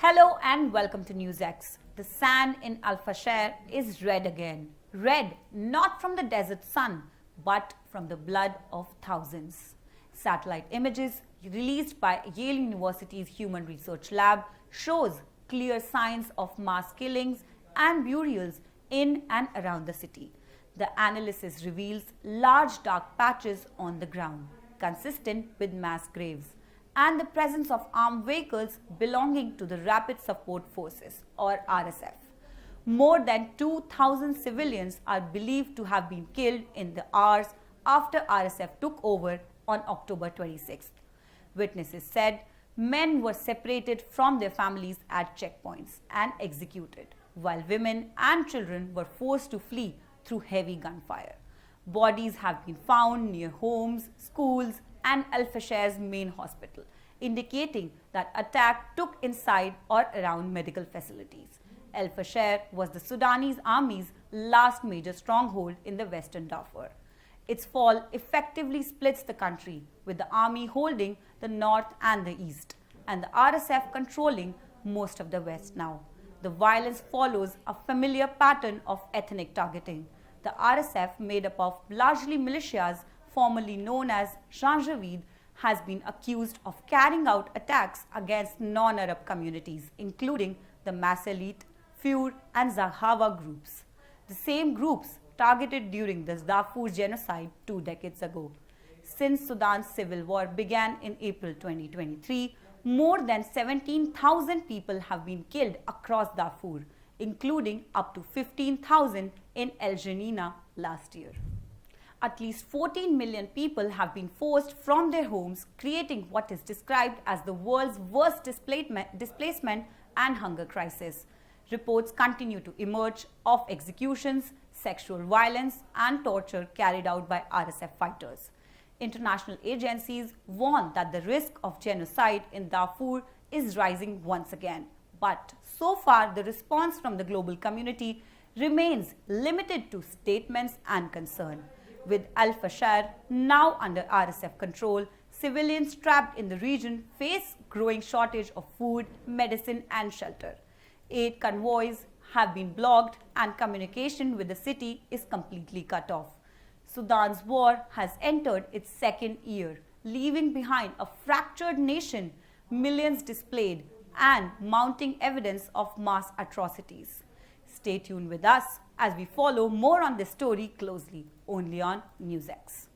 Hello and welcome to NewsX. The sand in El-Fasher is red again. Red not from the desert sun, but from the blood of thousands. Satellite images released by Yale University's Human Research Lab shows clear signs of mass killings and burials in and around the city. The analysis reveals large dark patches on the ground, consistent with mass graves, and the presence of armed vehicles belonging to the Rapid Support Forces or RSF. More than 2,000 civilians are believed to have been killed in the hours after RSF took over on October 26th. Witnesses said men were separated from their families at checkpoints and executed, while women and children were forced to flee through heavy gunfire. Bodies have been found near homes, schools, and El-Fasher's main hospital, indicating that attack took inside or around medical facilities. El-Fasher was the Sudanese army's last major stronghold in the western Darfur. Its fall effectively splits the country, with the army holding the north and the east, and the RSF controlling most of the west now. The violence follows a familiar pattern of ethnic targeting. The RSF, made up of largely militias formerly known as Janjaweed, has been accused of carrying out attacks against non-Arab communities, including the Massacre, Fur, and Zahawa groups. The same groups targeted during the Darfur genocide 2 decades ago. Since Sudan's civil war began in April 2023, more than 17,000 people have been killed across Darfur, including up to 15,000 in El Geneina last year. At least 14 million people have been forced from their homes, creating what is described as the world's worst displacement and hunger crisis. Reports continue to emerge of executions, sexual violence, and torture carried out by RSF fighters. International agencies warn that the risk of genocide in Darfur is rising once again. But so far, the response from the global community remains limited to statements and concern. With El-Fasher now under RSF control, civilians trapped in the region face growing shortage of food, medicine, and shelter. Aid convoys have been blocked and communication with the city is completely cut off. Sudan's war has entered its second year, leaving behind a fractured nation, millions displaced, and mounting evidence of mass atrocities. Stay tuned with us as we follow more on this story closely, only on NewsX.